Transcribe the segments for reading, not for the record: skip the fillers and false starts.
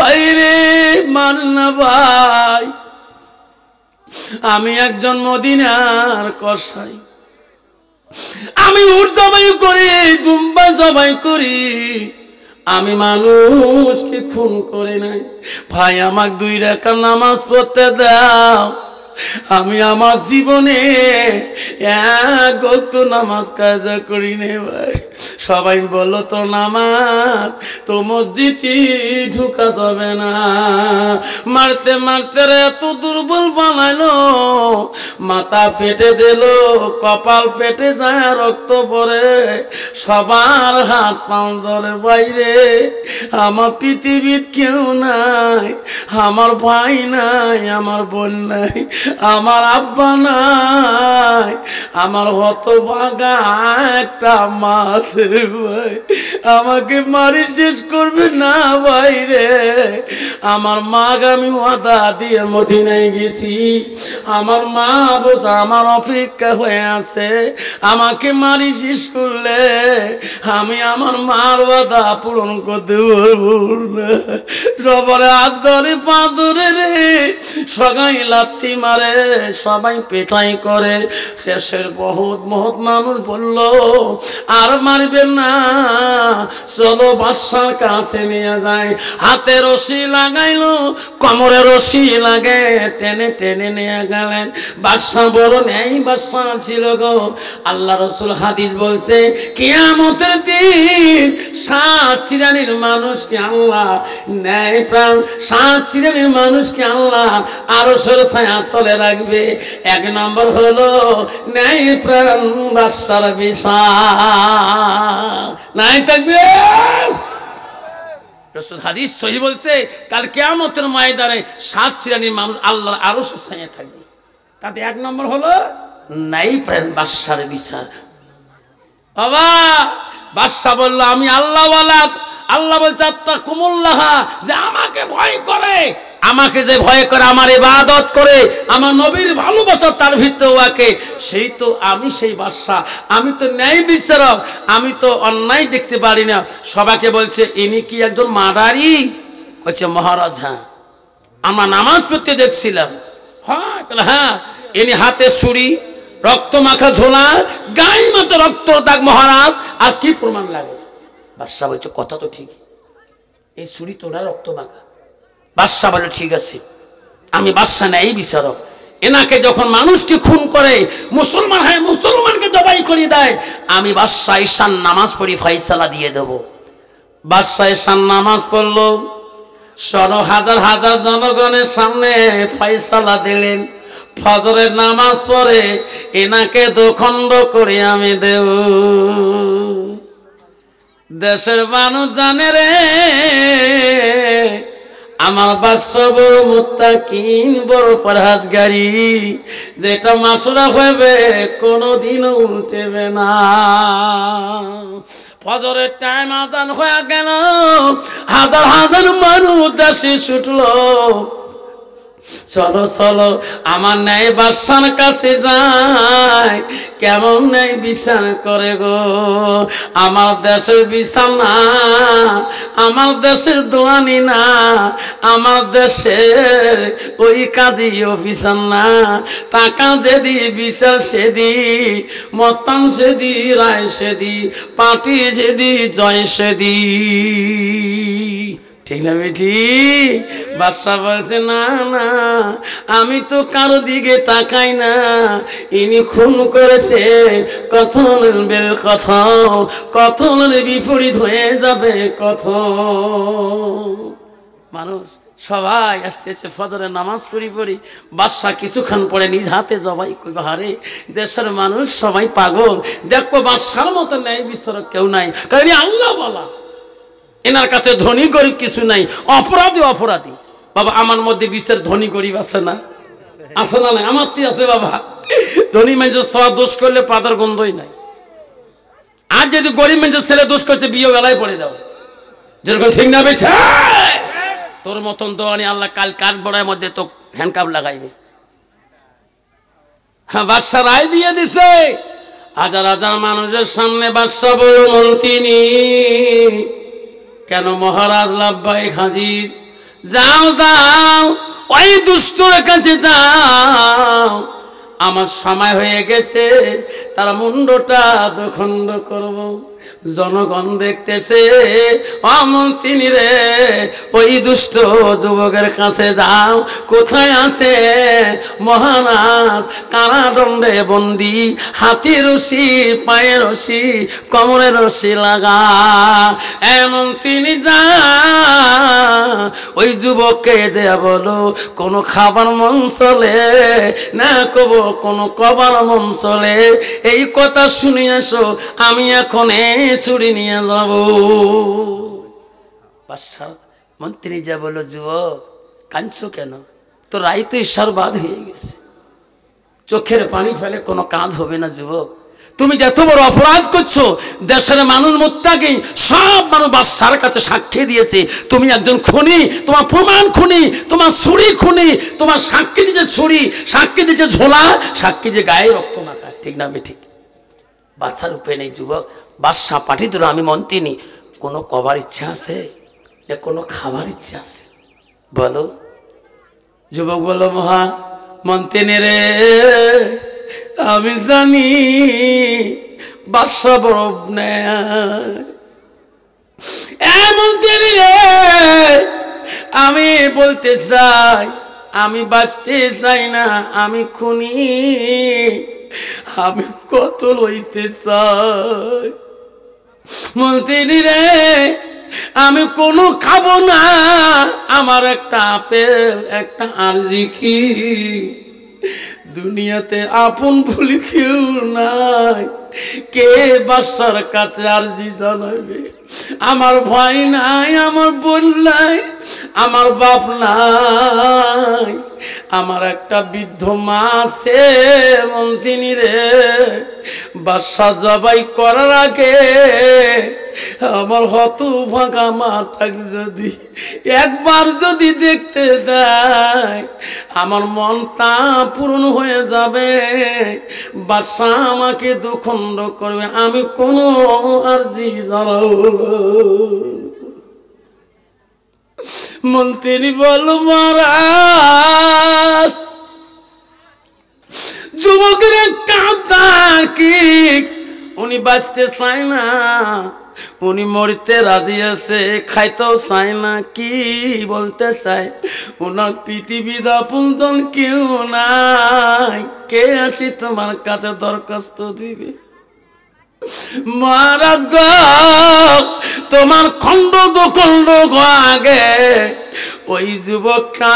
ভাইরে মান না ভাই, আমি একজন মদিনার কসাই, আমি উট জবাই করি, দুম্বা জবাই করি, আমি মানুষকে খুন করে নাই। ভাই আমাকে 2 রাকাত নামাজ পড়তে দাও, আমি আমার জীবনে 1 ওয়াক্ত নামাজ কাজা করি নে ভাই। সবাই বলল তো নামাজ তো মসজিদে ঢুকা যাবে না। মারতে মারতে এত দুর্বল বানাইলো, মাথা ফেটে দিল, কপাল ফেটে যায়, রক্ত পড়ে, সবার হাত পাও ধরে। বাইরে আমার পৃথিবীর কেউ নাই, আমার ভাই নাই, আমার বোন নাই, আমার আব্বা নাই, আমার হতভাগা একটা মাছের ভাই, আমাকে মারি শেষ করবে না ভাইরে। আমার মা আমি ওয়াদা দিয়ে মদিনায় গেছি, আমার মা বোঝা আমার অপেক্ষা হয়ে আছে, আমাকে মারি শেষ করলে আমি আমার মার ওয়াদা পূরণ করতে পারবো না। সবারে হাত ধরে পা ধরে রে, সবাই লাথি মারে, সবাই পেটাই করে। শেষের বহুত বহুত মানুষ বলল আর মারবেন না, চলো বাদশার কাছে নিয়ে যায়। হাতে রশি লাগাইলো, কোমরে রশি লাগে, টেনে টেনে নিয়ে গেলেন। বাদশা বড় নেই বাদশা ছিল গো। আল্লাহ রাসূল হাদিস বলছে কিয়ামতের দিন 7 শ্রেণীর মানুষকে আল্লাহ ন্যায় প্রাণ, 7 শ্রেণীর মানুষকে আল্লাহ আরশের ছায়ার তলে রাখবে। 1 নম্বর হলো ন্যায় প্রাণ বাদশার বিচার নাই থাকবে। রাসূল হাদিস সহি বলছে কাল কিয়ামতের ময়দানে 7 শ্রেণীর মানুষ আল্লাহর আরশের ছায়ায় থাকবে। তাতে 1 নম্বর হলো ন্যায় প্রাণ বাদশার বিচার। বাবা বাদশা বলল আমি আল্লাহ ওয়ালা, আল্লাহ বলছে আত্তাকুমুল্লাহ, যে আমাকে ভয় করে, আমাকে যে ভয় করে, আমার ইবাদত করে, আমার নবীর ভালোবাসা তার ভিতরে ওয়াকে, সেই তো আমি সেই বাদশা, আমি তো ন্যায় বিচারক, আমি তো অন্যায় দেখতে পারি না। সবাইকে বলছে ইনি কি একজন মাদারি? বলছে মহারাজ হ্যাঁ, আমরা নামাজ পড়তে দেখছিলাম। হ্যাঁ হ্যাঁ, ইনি হাতে ছুরি, রক্ত মাখা ঝোলা, গায়ে মতো রক্ত দাগ মহারাজ, আর কি প্রমাণ লাগে? বাদশা বলছে কথা তো ঠিক, এই ছুরি তোরা রক্ত মাখা। বাদশা বলে ঠিক আছে, আমি বাদশা নাই বিচারক, এনাকে যখন মানুষকে খুন করে মুসলমান হয় মুসলমানকে জবাই করে দেয়, আমি বাদশা ঈশান নামাজ পড়ি ফয়সালা দিয়ে দেব। বাদশা ঈশান নামাজ পড়লো, 16 হাজার হাজার জনগণের সামনে ফয়সালা দিলেন। ফজরের নামাজ পড়ে এনাকে 2 খণ্ড করে আমি দেব। দেশের মানুষ জানে রে আমার বাদশা বড় মুত্তাকিন, বড় পরহেজগারি, যেটা মাসরা হবে কোনোদিনও উল্টেবে না। ফজরের টাইম আজান হয়ে গেল, হাজার হাজার মানুষ দেশে ছুটলো। চলো চলো আমার ন্যায় বাদশার কাছে যাই, কেমন ন্যায় বিচার করে গো। আমার দেশের বিচার না, আমার দেশের দোয়ানি না, আমার দেশের ওই কাজী অফিসার না। টাকা যেদি বিচার সেদি, মস্তান সেদি রায় সেদি, পার্টি যেদি জয় সেদি, ঠিক না বেটি? বাদশা বলছে না না, আমি তো কারো দিকে তাকাই না, ইনি খুন করেছে, কথনের বেল কথনের বিপরীত হয়ে যাবে কথন। মানুষ সবাই আসতেছে, ফজরের নামাজ পড়ি। বাদশা কিছুক্ষণ পরে নিজ হাতে জবাই করবে। হারে দেশের মানুষ সবাই পাগল, দেখবো বাদশার মতো ন্যায় বিচারক কেউ নাই, কারণ আল্লাহ বলা, এনার কাছে ধনী গরিব কিছু নাই, অপরাধী অপরাধী। বাবা আমার মধ্যে বিচার ধনী গরিব আছে না? আছে না? নাই আমার তি আছে বাবা। ধনী মানুষের সব দোষ করলে পাতার গন্ধই নাই, আর যদি গরিব মানুষের ছেলে দোষ করছে বিয়ে বেলায় পড়ে যাও, যেরকম ঠিক না বেঠা? তোর মতন দোয়ানি আল্লাহ কাল কাঠ বড়ার মধ্যে তো হ্যান্ডকাপ লাগাইবে। হ্যাঁ বাদশা রায় দিয়ে দিছে, হাজার হাজার মানুষের সামনে বাদশা বড় মন্ত্রী কেন মহারাজ লাভবাই হাজির, যাও যাও ওই দুষ্টর কাছে যাও, আমার সময় হয়ে গেছে, তার মুন্ডটা দখণ্ড করব। জনগণ দেখতেছে, অমন্ত্রী রে ওই দুষ্ট যুবকের কাছে যাও, কোথায় আছে মহারাজ কারাদণ্ডে বন্দি, হাতে রশি পায়ে রশি কোমরে রশি লাগা। এমন তিনি যা ওই যুবককে দেয়া বলো কোনো খাবার মন চলে না, কব কোনো কবার মন চলে, এই কথা শুনে আসো, আমি এখন চুরি নিয়ে যাব। বাদশা মন্ত্রী যা বলো, যুবক কাঁদছো কেন? তো রায় তো সর্বাদ হয়ে গেছে, চোখের পানি ফেলে কোনো কাজ হবে না। যুবক তুমি যত বড় অপরাধ করছো, দেশের মানুষ মুত্তাকি সব মানুষ বাদশার কাছে সাক্ষী দিয়েছে তুমি একজন খুনি, তোমার প্রমাণ খুনি, তোমার ছুরি খুনি, তোমার সাক্ষী দিয়েছে ছুরি, সাক্ষী দিয়েছে ঝোলা, সাক্ষী দিয়ে গায়ে রক্ত মাখা, ঠিক না? আমি ঠিক। বাদশার উপরে নেই যুবক, বাদশা পাঠিয়ে দিল, আমি মন্ত্রী নি, কোনো কবার ইচ্ছা আছে না কোনো খাবার ইচ্ছা আছে বলো? যুবক বলো, মহা মন্ত্রী রে আমি জানি বাদশা বড় মন্ত্রী রে, আমি বলতে চাই আমি বাঁচতে চাই না, আমি খুনি, আমি কত লইতে চাই। মন্ত্রী রে আমি কোনো খাবো না, আমার একটা আপেল একটা আরজি কি, দুনিয়াতে আপন বলে কেউ নাই, কে বাদশার কাছে আরজি জানাবে? আমার ভাই নাই, আমার বোন নাই, আমার বাপ নাই, আমার একটা বৃদ্ধ মা আছে। মন্ত্রী রে বাদশা জবাই করার আগে আমার হতভাগা মাটাকে যদি একবার যদি দেখতে দেয়, আমার মনটা পূরণ হয়ে যাবে, বাদশা আমাকে দুখণ্ড করবে, আমি কোনো আরজি জানাবো না। মন্ত্রী বল, মহারাজ যুবকের কাঁদার কি, উনি বাঁচতে চায় না, উনি মরতে রাজি আছে, খাইতেও চায় না, কি বলতে চায়? ওনার পৃথিবীর আপনজন কেউ নাই, কে আসি তোমার কাছে দরখাস্ত দিবে? মহারাজ গো তোমার খণ্ড দুখণ্ড আগে ওই যুবকটা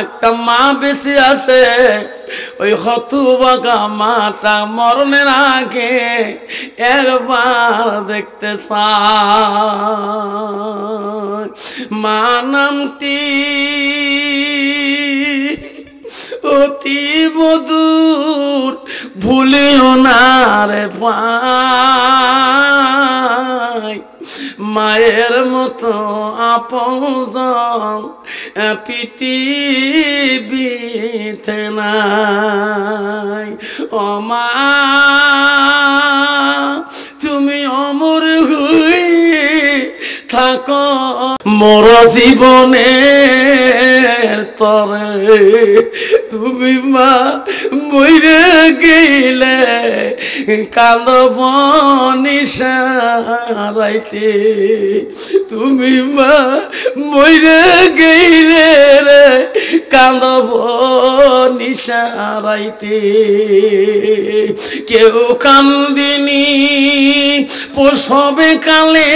একটা মা বেঁচে আছে, ওই হতভাগা মাটা মরণের আগে একবার দেখতে চায়। মা নামটি অতি মধুর, ভুলিও না রে ভাই, মায়ের মতো আপন পৃথিবীতে নাই। ও মা তুমি অমর হয়ে থাকো মোর জীবনের তরে, তুমি মা মইরে গেলে কাঁদব নিশারাইতে, তুমি মা মইরে গেলে রে কাঁদব নিশারাইতে। কেউ কান্দিনি প্রসবে কালে,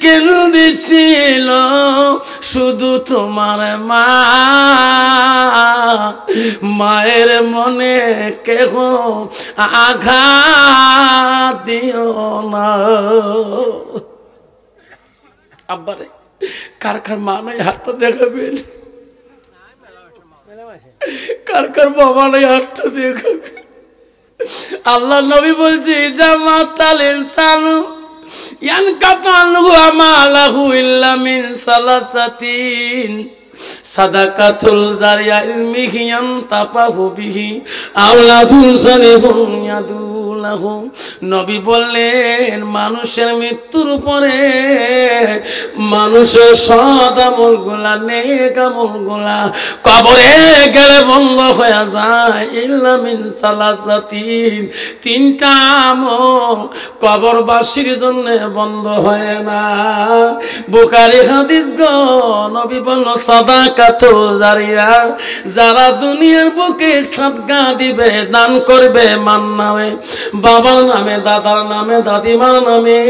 কেন দিছিল শুধু তোমার মা, মায়ের মনে কেহ আঘাত দিও না। আব্বারে কার কার মা নাই হাতটা দেখাবেন, কার কার বাবা নাই হাতটা দেখাবেন। আল্লাহ নবী বলছি জামাতাল ইনসানু ইয়ানকাতালহু আমালাহু ইল্লা মিন সালাসাতিন, সাদাকাতুল জারিয়া ইলমিহি ইয়ানতাফাহু বিহি, আওলাদুন সালিহুন ইয়াদুল লাহু নবী বললেন মানুষের মৃত্যুর পরে মানুষের সৎ আমলগুলা নেক আমলগুলা কবরে গেলে বন্ধ হয়ে যায় ইল্লা মিন সালাসাতিন তিনটা আমল কবরবাসীর জন্য বন্ধ হয় না বুখারী হাদিস গো নবী বলল সাদাকাতুল জারিয়া যারা দুনিয়ার বুকে সাদকা দিবে দান করবে মান নামে বাবার নামে দাদার নামে দাদিমার নামে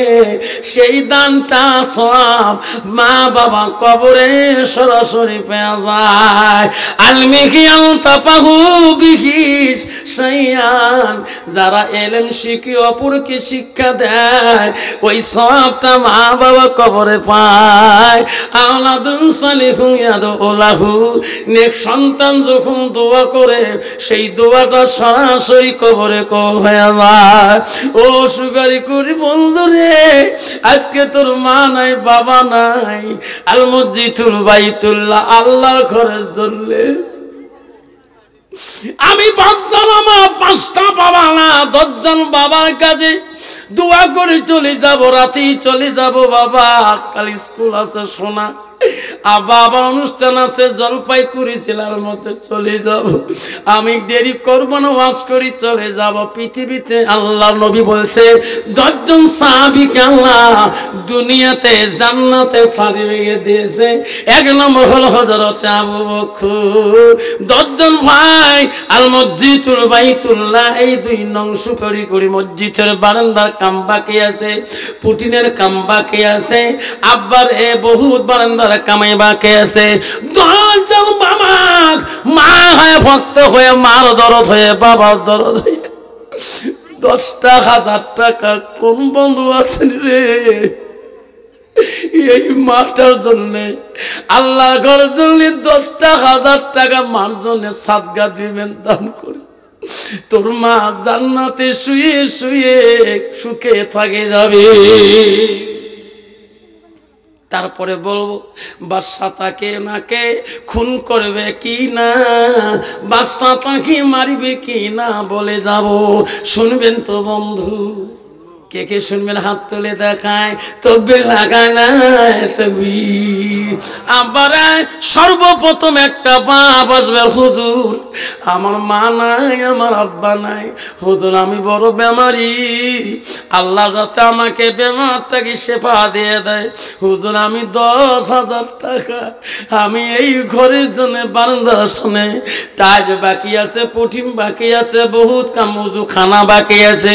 সেই দানটা সওয়াব মা বাবা কবরে সরাসরি পেয়ে যায় আলমিহিয়াল তাপাহু বিহিস সাইয়ান যারা ইলম শিখে অপরকে শিক্ষা দেয় ওই সওয়াবটা মা বাবা কবরে পায় আওলাদুন সালিহুন ইয়াদুলাহু নেক সন্তান যখন দোয়া করে সেই দোয়াটা সরাসরি কবরে কবুল হয়ে যায় ও সুগারি করি বন্ধুরে আজকে তোর মা নাই বাবা নাই আল মসজিদুল বাইতুল্লাহ আল্লাহর ঘরের জন্য আমি পাঁচটা বাবা না 10 জন বাবার কাছে দোয়া করে চলে যাব রাতেই চলে যাব বাবা কাল স্কুল আছে শোনা বাবার অনুষ্ঠান আছে জলপাইগুড়ি জেলার মধ্যে চলে যাব আমি দেরি করব না ওয়াজ করি চলে যাব পৃথিবীতে আল্লাহর নবী বলছে 10 জন সাহাবীকে আল্লাহ দুনিয়াতে জান্নাতে সার্টিফিকেট দিয়েছে এক নম্বর হলো হযরত আবু বকর 10 জন ভাই আল মসজিদুল বাইতুল্লাহ এই 2 নং সুপারি করি মসজিদের বারান্দার কাম বাকি আছে পুটিনের কাম বাকি আছে আব্বার এ বহুত বারান্দার কামাই বাকি আছে 10 জন বাবা মা হয়ে ভক্ত হয়ে মার দরদ হয়ে বাবার দরদ হয়ে 10,000 টাকা কোন বন্ধু আছেন রে এই মাটার জন্য আল্লাহর ঘরের জন্য 10,000 টাকা মার জন্য সাদকা দিবেন দান করে তোর মা জান্নাতে শুয়ে শুয়ে সুখে থাকে যাবে তারপরে বলবো বাদশা তাকে নাকে খুন করবে কি না বাদশা তাকে মারিবে কি না বলে যাব শুনবেন তো বন্ধু কে কে শুনবেন হাত তুলে দেখায় তাকবীর লাগায় না তাকবীর আবার সর্বপ্রথম একটা বাপ আসবে হুজুর আমার মা নাই আমার আব্বা নাই হুজুর আমি বড় বেমারি আল্লাহ যাতে আমাকে বেমার থেকে শেফা দিয়ে দেয় হুজুর আমি 10,000 টাকা আমি এই ঘরের জন্য বারান্দার শুনে টাইজ বাকি আছে পুটিম বাকি আছে বহুত কামুজু খানা বাকি আছে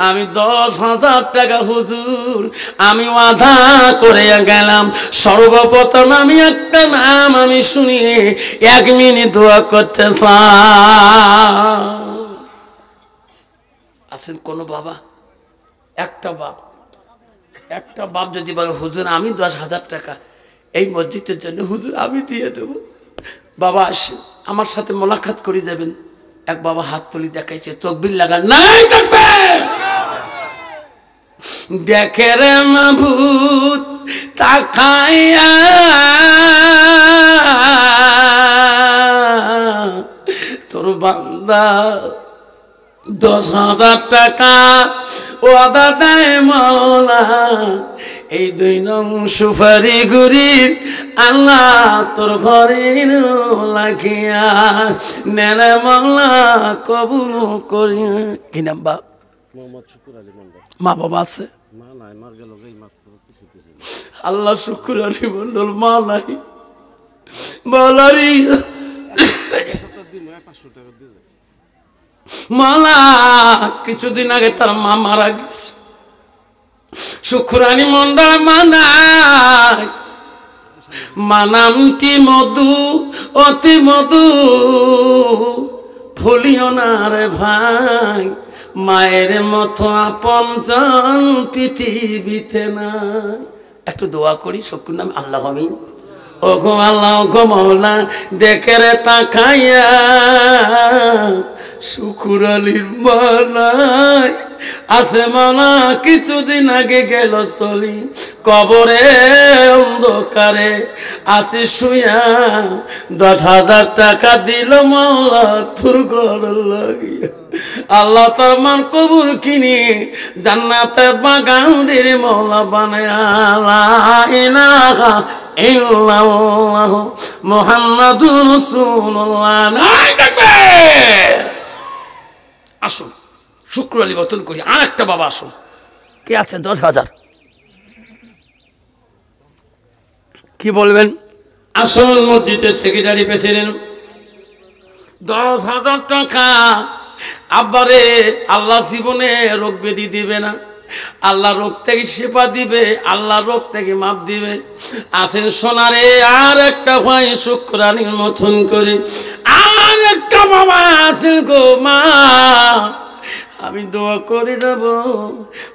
আমি 10,000 টাকা হুজুর আমি ওয়াদা করে গেলাম সর্বপ্রথম আমি একটা নাম আমি শুনিয়ে 1 মিনিট দোয়া করতে চাই আছেন কোন বাবা একটা বাপ যদি বলে হুজুর আমি 10,000 টাকা এই মসজিদের জন্য হুজুর আমি দিয়ে দেব বাবা আসেন আমার সাথে মোলাকাত করে যাবেন এক বাবা হাত তুলি দেখাইছে তাকবীর লাগান নাই তাকবীর দেখে রে মাবুদ তাকাইয়া তোর বান্দা 10,000 টাকা ওয়াদা দেয় মাওলা এই 2 নং সুপারি গুরির আল্লাহ তোর ঘরের লাগিয়া নেনে মাওলা কবুল করি কি নাম বাপ মোহাম্মদ শুকুর আলী মন্ডল মা বাবা আছে মা নাই মার গেল এই মাত্র কিছুদিন আল্লাহ শুকুর আলী মন্ডল মা নাই বলারি 500 টাকা দিয়ে মালা কিছুদিন আগে তার মা মারা গেছে শুকুরানি মন্ডল মানায় মানামটি মধু অতি মধু ভুলিও না রে ভাই মায়ের মতো আপনজন পৃথিবীতে নাই একটু দোয়া করি শুকুর নাম আল্লাহ আমিন ও গো আল্লাহ গো মাওলা দেখে রে তাকাইয়া শুকুর আলীর মা নাই আছে মানা কিছুদিন আগে গেল চলি কবরে অন্ধকারে আছে শুয়া 10,000 টাকা দিল মাওলা তোর ঘর লাগিয়া আল্লাহ তার মান কবুল কিনে জান্নাতে বাগান দিয়ে মাওলা বানায়া লা ইলাহা ইল্লাল্লাহ মুহাম্মাদুর রাসূলুল্লাহ নাই তাকবীর আসুন শুক্র আলী বতন করি আর একটা বাবা আসুন কে আছে 10,000 কি বলবেন আসল মসজিদের সেক্রেটারি প্রেসিডেন্ট 10,000 টাকা আব্বারে আল্লাহ জীবনে রোগ ব্যাধি দিবে না আল্লাহ রোগ থেকে সেবা দিবে আল্লাহ রোগ থেকে মাপ দিবে আসেন সোনারে আর একটা ভাই শুক্রানির মতন করে আর একটা বাবা আসেন গো মা আমি দোয়া করে যাব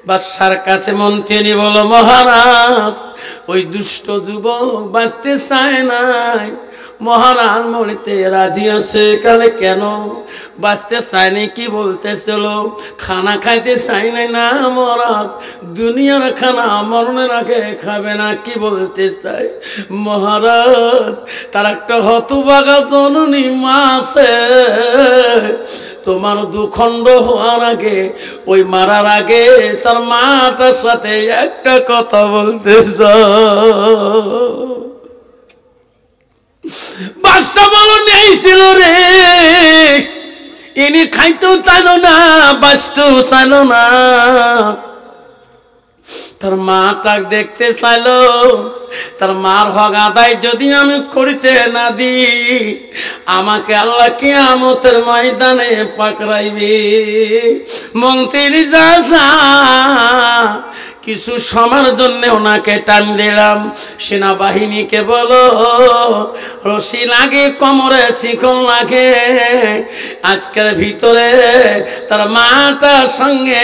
বাদশার কাছে মন্ত্রী বলো মহারাজ ওই দুষ্ট যুবক বাঁচতে চায় নাই মহারাজ মরিতে রাজি আছে কালে কেন বাঁচতে চায় নাই কি বলতেছিল খানা খাইতে চাই নাই না মহারাজ দুনিয়ার খানা মরণের আগে খাবে না কি বলতে চাই মহারাজ তার একটা হতভাগা জননী মা আছে তোমার দুখণ্ড হওয়ার আগে ওই মারার আগে তার মাটার সাথে একটা কথা বলতে বাদশা বলো নেই ছিল রে ইনি খাইতেও চাইল না বাঁচতেও চাইল না তার মাটা দেখতে চাইল তার মার হক আদায় যদি আমি করিতে না দিই আমাকে আল্লাহ কিয়ামতের ময়দানে পাকড়াইবে মন্ত্রী যা কিছু সময়ের জন্য ওনাকে টান দিলাম সেনাবাহিনীকে বলো রশি লাগে কোমরে শিকল লাগে আজকের ভিতরে তার মাটার সঙ্গে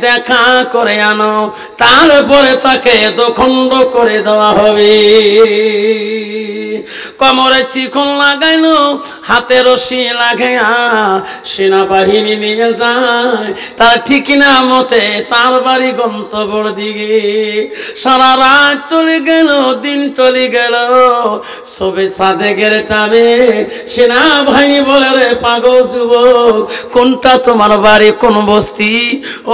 দেখা করে আনো তারপরে তাকে দখণ্ড করে দেওয়া হবে কোমরে শিকল লাগাইলো হাতে রশি লাগাইয়া সেনাবাহিনী নিয়ে যায় তার ঠিকানা মতে তার বাড়ি গন্তব্যের দিকে সারা রাত চলে গেল দিন চলে গেল সবে সাদেকের টানে সেনাবাহিনী বলে রে পাগল যুবক কোনটা তোমার বাড়ি কোন বস্তি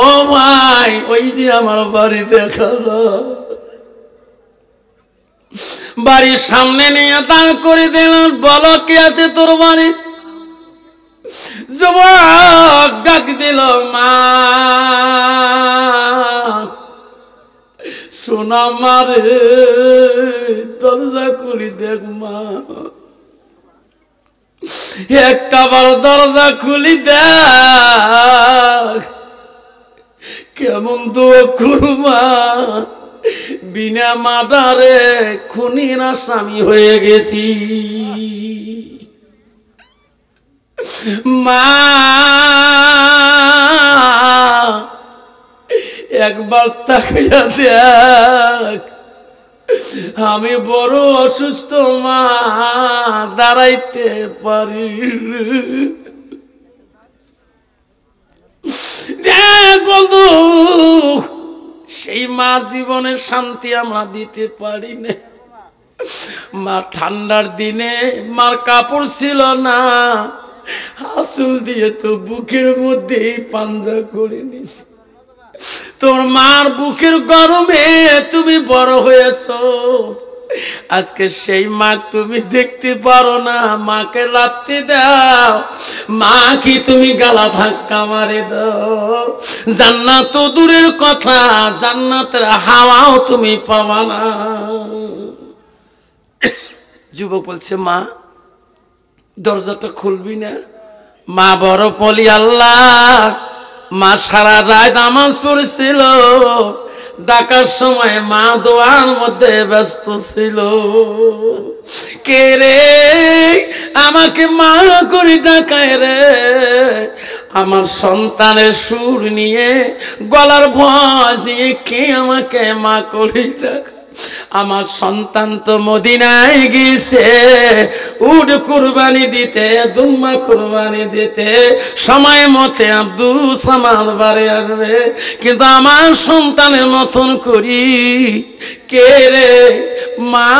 ও ভাই ওই যে আমার বাড়ি দেখা বাড়ির সামনে নিয়ে দাঁড় করে দিল বলো কি আছে তোর বাড়ি যুবক ডাক দিল মা সোনা মারে দরজা খুলি দেখ মা একটা বার দরজা খুলি দেখ কেমন দুঃখ মা বিনা মাদারে খুনির আসামি হয়ে গেছি মা একবার তাকাইয়া দেখ আমি বড় অসুস্থ মা দাঁড়াইতে পারি দেখ বন্ধু সেই মা জীবনের শান্তি আমরা দিতে পারি না মা ঠান্ডার দিনে মার কাপড় ছিল না হাসুল দিয়ে তো বুকের মধ্যে পাঞ্জা করে নিস তোর মার বুকের গরমে তুমি বড় হয়েছো আজকে সেই মা তুমি দেখতে পারো না মাকে লাথি দাও মা কি তুমি গালা ধাক্কা মারে দাও জান্নাত তো দূরের কথা জান্নাতের হাওয়াও তুমি পাবা না যুবক বলছে মা দরজাটা খুলবি না মা বড় পলি আল্লাহ মা সারা রাত নামাজ পড়েছিল ডাকার সময় মা দোয়ার মধ্যে ব্যস্ত ছিল কে রে আমাকে মা করে ডাকায় রে আমার সন্তানের সুর নিয়ে গলার ভয় দিয়ে কে আমাকে মা করে ডাকায় আমার সন্তান তো মদিনায় গেছে উট কুরবানি দিতে, দুম্বা কুরবানি দিতে, সময় মতে আব্দুল সামাদ বাড়ি আসবে, কিন্তু আমার সন্তানের মতন করি কে রে মা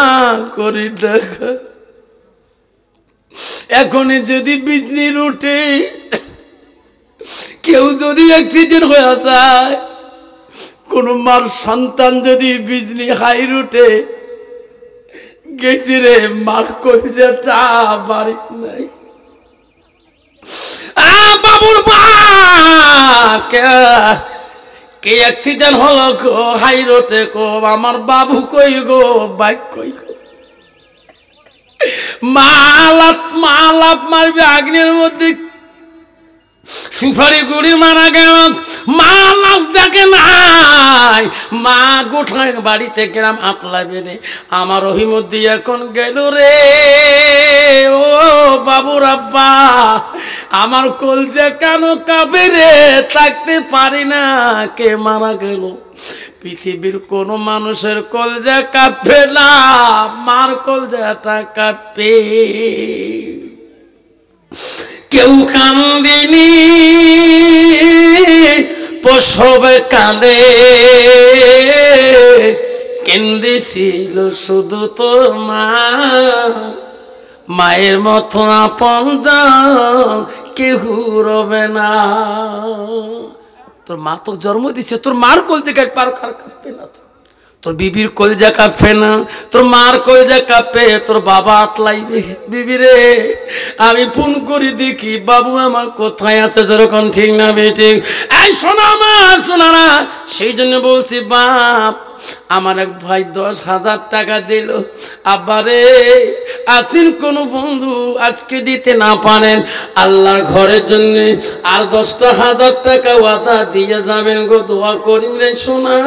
করি দেখা। এখনই যদি বিজলি রুটে কেউ যদি অ্যাক্সিডেন্ট হয়ে যায়, কোন মার সন্তান যদি বিজলি হাই রুটে গেছি রে মার কলিজাটা বাড়ি নাই। বাবুর মা কে অ্যাক্সিডেন্ট হলো গো হাই রোডে গো, আমার বাবু কই গো, বাইক কই গো। মা লাভ মারবে আগ্নের মধ্যে, সুপারি গুড়ি মারা গেল, মা লাশ দেখে নাই, মা গোঠায় বাড়িতে গ্রাম আতলা বেড়ে আমার রহিমদ্দি এখন গেল রে। ও বাবুর আব্বা আমার কলজা কেন কাঁপে রে, থাকতে পারি না, কে মারা গেল। পৃথিবীর কোন মানুষের কলজা কাঁপে না, মার কলজাটা কাঁপে। কেউ কান্দিনি প্রসবে কালে, কেন্দেছিল শুধু তোর মা, মায়ের মতো আপনজন কেউ রবে না। তোর মা তো জন্ম দিছে, তোর মার কলজা কাঁপবে না, তোর বিবির কলজা কাঁপে না, তোর মার কলজা কাঁপে, তোর বাবা আতলাইবে। বিবি রে আমি ফোন করি দেখি বাবু আমার কোথায় আছে, যেরকম ঠিক না বেঠিক। এই শোনা আমার শোনা না, সেই জন্য বলছি বাপ আমার এক ভাই 10,000 টাকা দিল, আবারে আসিন কোন বন্ধু আজকে দিতে না পারেন, আল্লাহর ঘরের জন্য আর 10,000 টাকা ওয়াদা দিয়ে যাবেন গো, দোয়া করিলেন শোনা,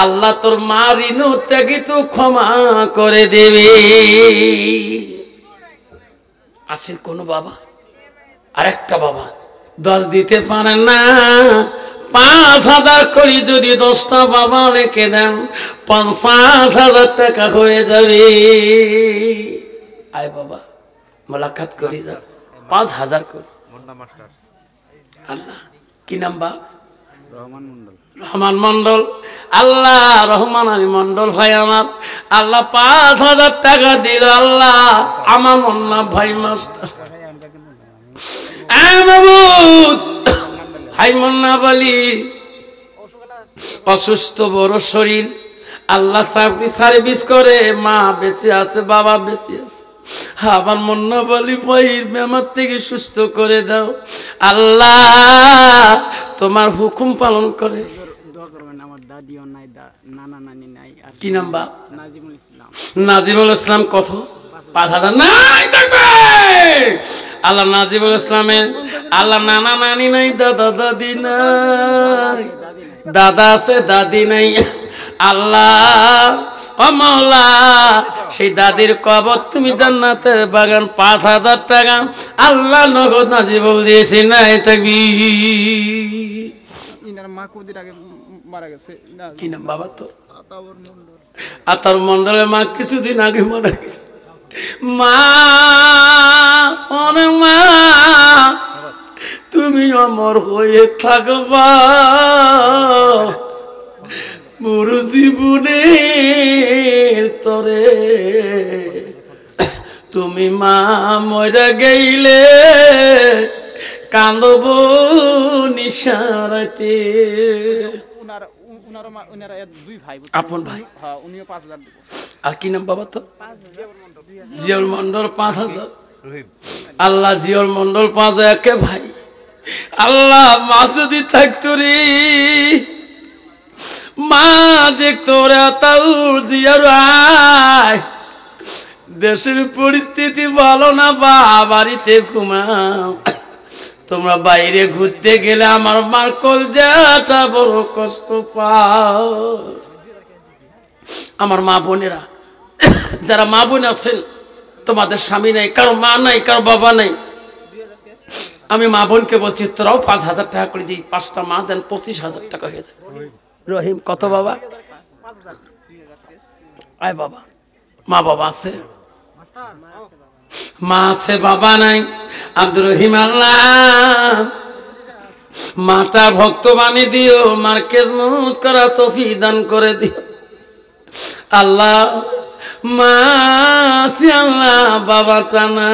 আল্লাহ তোর মা ঋণ ত্যাগে তো ক্ষমা করে দেবে। আসিন কোন বাবা, আরেকটা বাবা 10 দিতে পারেন না, 5,000 করে যদি 10টা বাবা রেখে দেন 50,000 টাকা হয়ে যাবে। আয় বাবা মোলাকাত করি যান, 5,000 করে। আল্লাহ কি নাম বা? রহমান মন্ডল। আল্লাহ রহমান আলী মন্ডল ভাই আমার, আল্লাহ 5,000 টাকা দিল। আল্লাহ আমার মন্না ভাই মাস্টার ভাই মন্না বলি অসুস্থ, বড় শরীর, আল্লাহ চাকরি সার্ভিস করে, মা বেঁচে আছে, বাবা বেঁচে আছে। আমার মন্না বলি ভাইয়ের বেমার থেকে সুস্থ করে দাও আল্লাহ, তোমার হুকুম পালন করে। কি নাম বাপ? নাজিমুল ইসলাম। কত? 5,000 নাই থাকবে। আল্লাহ নাজিমুল ইসলামের আল্লাহ নানা নানি নাই, দাদা দাদি নাই, দাদা আছে দাদি নাই। আল্লাহ ও মাওলা সেই দাদির কবর তুমি জান্নাতের বাগান, 5,000 টাকা আল্লাহ নগদ নাজিবুল দিয়েছি। নাই থাকবি। কি নাম বাবা তোর? আতার মন্ডলের মা কিছুদিন আগে মারা গেছে। মা অনেক মা তুমি অমর হয়ে থাকবা, মোর জীবনের তরে তুমি মা মরা গেইলে কান্দব নিশারাতে। আপন ভাই আর কি নাম বাবা তো? জিয়াউল মন্ডল 5,000। আল্লাহ জিয়াউল মন্ডল 5,000 কে ভাই। আল্লাহ মা যদি থাকতো রে, মা দেখতো রে তাউর জিয়ার দেশের পরিস্থিতি ভালো না, বা বাড়িতে ঘুমাও, তোমরা বাইরে ঘুরতে গেলে আমার মার কলজাটা বড় কষ্ট পাও। আমার মা বোনেরা যারা মা বোন আছেন, তোমাদের স্বামী নাই, কারো মা নাই, কারো বাবা নাই, আমি মা বোনকে বলছি তোরাও 5,000 টাকা করে দিই, 5টা মা দেন 25,000 টাকা হয়ে যায়। রহিম কত বাবা? আয় বাবা, মা বাবা আছে? মা আছে, বাবা নাই। আব্দুর রহিম, আল্লাহ মাটা ভক্ত বানিয়ে দিও, মার খেদমত করা তৌফিক দান করে দিও আল্লাহ। মা আছে আল্লাহ, বাবাটা না।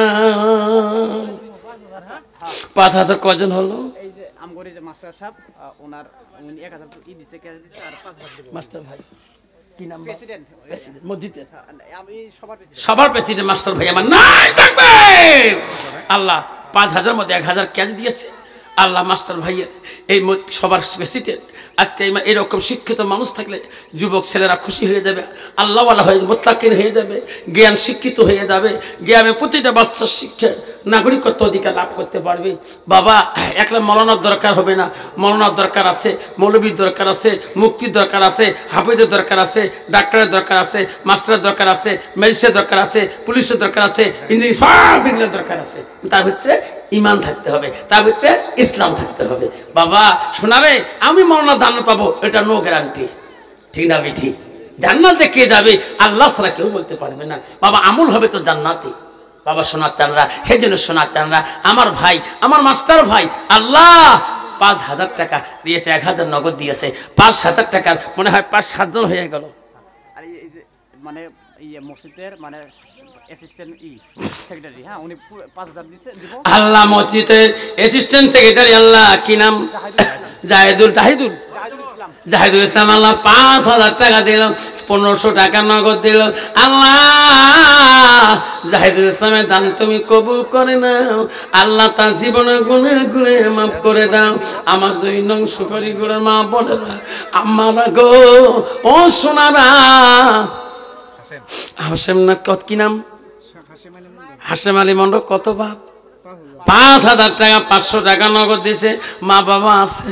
5,000 কজন হলো? এই যে আমগরে যে মাস্টার সাহেব ওনার উনি 1000 ই দিছে, ক্যাশ দিছে আর 5,000 মাস্টার ভাই কি নাম? প্রেসিডেন্ট। প্রেসিডেন্ট মসজিদের, আমি সবার প্রেসিডেন্ট। সবার প্রেসিডেন্ট মাস্টার ভাই আমার নাই থাকবে। আল্লাহ 5,000 মধ্যে 1,000 ক্যাশ দিয়েছে আল্লাহ। মাস্টার ভাইয়ের এই সবার প্রেসিডেন্ট। আজকে এরকম শিক্ষিত মানুষ থাকলে যুবক ছেলেরা খুশি হয়ে যাবে, আল্লাহওয়ালা হয়ে মোত্তাকিন হয়ে যাবে, জ্ঞান শিক্ষিত হয়ে যাবে। জ্ঞানে প্রতিটা বাচ্চার শিক্ষা নাগরিকত্ব অধিকার লাভ করতে পারবে। বাবা একলা মৌলানার দরকার হবে না, মৌলানার দরকার আছে, মৌলবীর দরকার আছে, মুক্তির দরকার আছে, হাফিজের দরকার আছে, ডাক্তারের দরকার আছে, মাস্টারের দরকার আছে, ম্যাজিস্ট্রেটের দরকার আছে, পুলিশের দরকার আছে, ইঞ্জিনিয়ার সব দিনের দরকার আছে। তার ভিতরে ইমান থাকতে হবে, তার ভিতরে ইসলাম থাকতে হবে। বাবা শোনারে, আমি মৌলানা দান পাবো এটা নো গ্যারান্টি, ঠিক না ঠিক? জান্নাতে কে যাবে আল্লাহ ছাড়া কেউ বলতে পারবে না। বাবা আমল হবে তো জান্নাতে। বাবা সোনার চানরা, সেই জন্য সোনার চানরা আমার ভাই, আমার মাস্টার ভাই আল্লাহ 5,000 টাকা দিয়েছে, 1,000 নগদ দিয়েছে। 5,000 টাকার মনে হয় 5-7 জন হয়ে গেল। আর এই যে মানে মসজিদের মানে অ্যাসিস্ট্যান্ট সেক্রেটারি, হ্যাঁ উনি 5,000 দিছে দিব। আল্লাহ মসজিদের অ্যাসিস্ট্যান্ট সেক্রেটারি আল্লাহ কি নাম? জাহিদুল ইসলাম আল্লাহ 5,000 টাকা দিল, 1,500 টাকা নগদ দিল আল্লাহ। জাহিদুল ইসলামের দান তুমি কবুল করে নাও আল্লাহ, তার জীবনের গুণে গুণে মাফ করে দাও। আমার 2 নং সুপারিগুলোর মা বোনেরা আমারা গো, ও সোনারা, হাসেম না কত কি নাম? হাসেম আলী মন্ডল। কত বাপ? 5,000 টাকা, 500 টাকা নগদ দিছে। মা বাবা আছে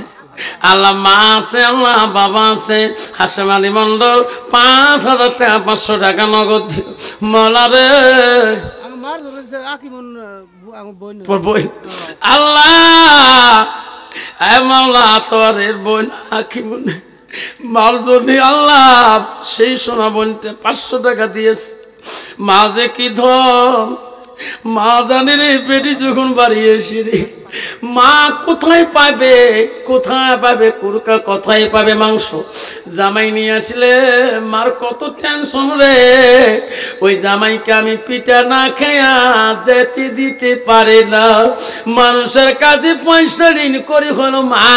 আল্লাহ, মা আছে আল্লাহ, বাবা আছে। হাসেম আলী মন্ডল 5,000 টাকা, 500 টাকা নগদ দিল। মৌলা রে আল্লাহ, মাওলা তোর বোন আকিমুন মার জন্য আল্লাহ সেই সোনা বোনটা 500 টাকা দিয়েছে। মা যে কি ধন, মা জানে রে, পেটি যখন বাড়িয়েছি রে, মা কোথায় পাবে, কোথায় পাবে কুরকা, কোথায় পাবে মাংস? জামাই নিয়ে আসলে মার কত টেনশন রে। ওই জামাইকে আমি পিঠা না খেয়া যেতে দিতে পারে না। মানুষের কাছে পয়সা ঋণ করি হলো মা,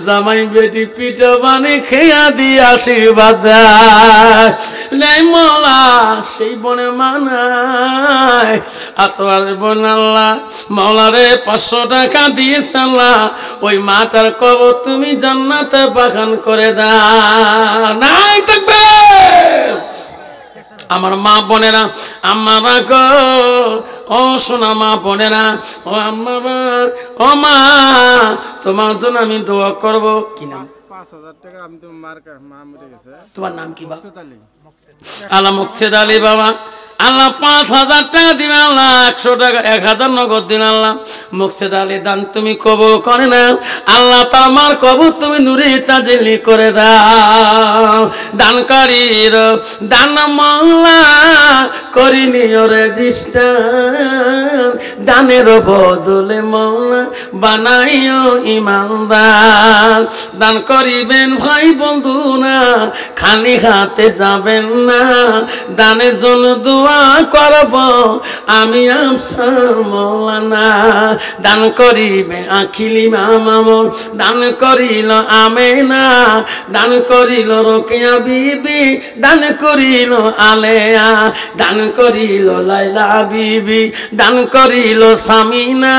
জামাই বেটি পিঠা বানে খেয়া দিয়ে আশীর্বাদ দেয় নাই মৌলা। সেই বনে মানায় আতোয়ার বোন আল্লাহ মৌলা রে 500 টাকা দিয়েছে আল্লাহ, ওই মাটার কবর তুমি জান্নাতে বাগান করে দাও। নাই থাকবে আমার মা বোনেরা, আমারা গো, ও সোনা মা বোনেরা, ও আমার, ও মা, তোমার জন্য আমি দোয়া করবো। কি নাম? 5,000 টাকা। আমি তো মা মরে গেছে। তোমার নাম কি বাবা? আল্লাহ মুকসেদ আলী বাবা আল্লাহ 5,000 টাকা দিবেন আল্লাহ, 100 টাকা 1,000 নগদ দিন আল্লাহ। মুকসেদ আলী দান তুমি কবুল করে নাও আল্লাহ, তামার কবুল তুমি নুরে তাজলি করে দাও। দানকারীর দান মাওলা করিনি রেজিস্টার, দানের বদলে মাওলা বানাইও ইমানদার। দান করিবেন ভাই বন্ধুরা, খালি হাতে যাবেন না, দানের জন্য দোয়া করব আমি আফসার মৌলানা। দান করিবে আখিলি মামামর, দান করিল আমেনা, দান করিল রোকেয়া বিবি, দান করিল আলেয়া, দান করিল লাইলা বিবি, দান করিল সামিনা,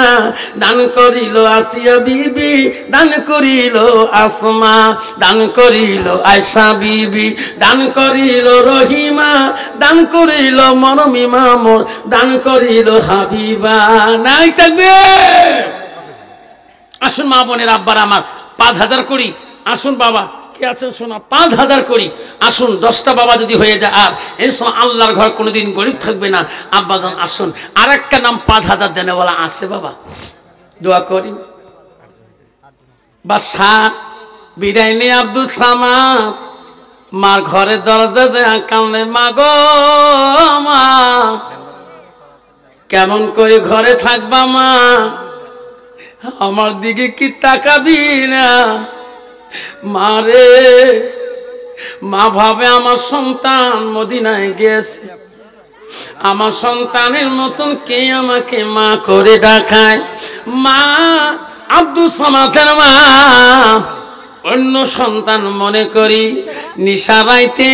দান করিল আসিয়া বিবি, দান করিল আসমা, দান করিল আয়সা বিবি, দান করিল রহিমা, দান করিল মরমি মামর, দান করিল হাবিবা। নাই থাকবে। আসুন মা বোনের আব্বার আমার 5,000 করি। আসুন বাবা কে আছেন শোনা, 5,000 করি। আসুন 10টা বাবা যদি হয়ে যায় আর এই সময় আল্লাহর ঘর কোনোদিন গরিব থাকবে না। আব্বাজান আসুন, আর একটা নাম 5,000 দেনে বলা আছে বাবা, দোয়া করি। বাদশা বিদায় নিয়ে আব্দুল সামাদ মার ঘরের দরজা দেয়া কান্দে, মা গো মা কেমন করে ঘরে থাকবা মা, আমার দিকে কি তাকাবি না? মারে, মা ভাবে আমার সন্তান মদিনায় গেছে, আমার সন্তানের মতন কে আমাকে মা করে ডাকায়। মা আব্দুল সামাদের মা, অন্য সন্তান মনে করি, নিশারাইতে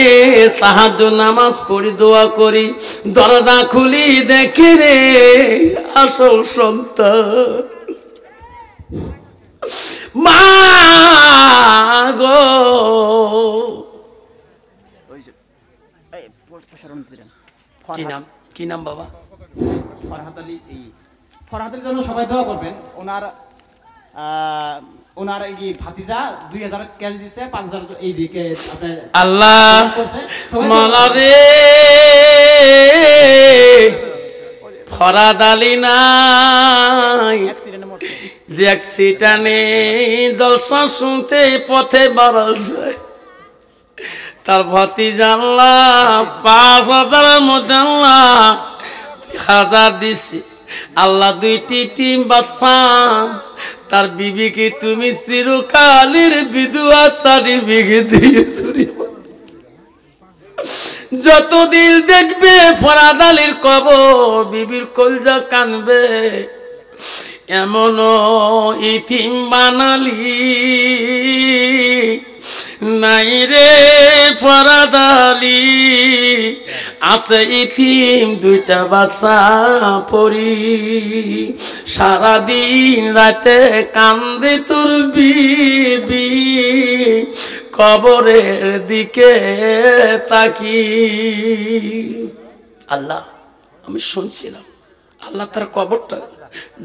তাহাজ্জুদ নামাজ পড়ি, দোয়া করি, দরজা খুলি দেখি রে আসল সন্তান। মা গো, কি নাম, কি নাম বাবা? ফরহাদ আলী। এই ফরহাদ আলীর জন্য সবাই দোয়া করবেন। ওনার এই ভাতিজা 2000 ক্যাশ দিচ্ছে, 5000 এই দিকে আপনার আল্লাহ মালা রে, ফরহাদ আলী নাই যে অ্যাক্সিডেন্টে জলসা শুনতে পথে বাড়া যায়, তার ভাতিজা আল্লাহ 5000-এর মধ্যে আল্লাহ 1000 দিছে। আল্লাহ 2টি টিম বাচ্চা, তার বিবিকে তুমি চিরকালের বিধবা সার্টিফিকেট দিয়েছো। যতদিন দেখবে ফরহাদ আলীর কবর, বিবির কলজা কানবে। এমন ইতিম বানালি নাই রে ফরহাদ আলী, আছে ইতিম 2টা বাচ্চা পরি, সারাদিন রাতে কান্দে তোর বিবি, কবরের দিকে তাকি। আল্লাহ আমি শুনছিলাম, আল্লাহ তার কবরটা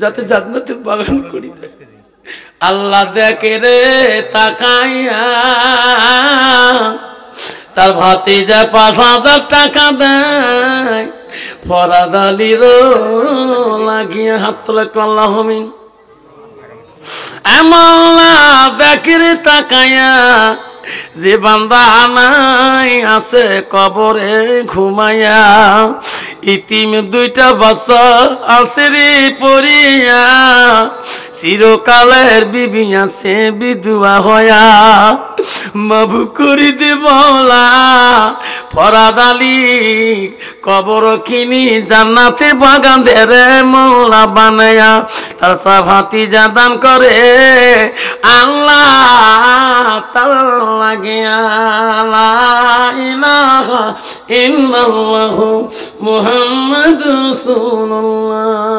যাতে জান্নাতের বাগান করি দেয়। আল্লাহ দেখে রে তাকাইয়া, তার ভাতিজা 5000 টাকা দেয় ফরহাদ আলীর লাগিয়ে। হাত তোলা একটু আল্লাহ আমিন। আমলা দেখে রে তাকাইয়া, যে বান্দা নাই আছে কবরে ঘুমাইয়া, ইতিম 2টা বাচ্চা আছে রে পড়িয়া, চিরকালের বিবি আছে বিধবা হয়া। মাবু করি দে মওলা ফরহাদ আলী কবর কিনি জান্নাতের বাগান দে রে মওলা বানায়া, তার সব ভাতিজা দান করে আল্লাহ তার লাগিয়া। লা ইলাহা ইল্লাল্লাহু মুহাম্মাদুর রাসূলুল্লাহ।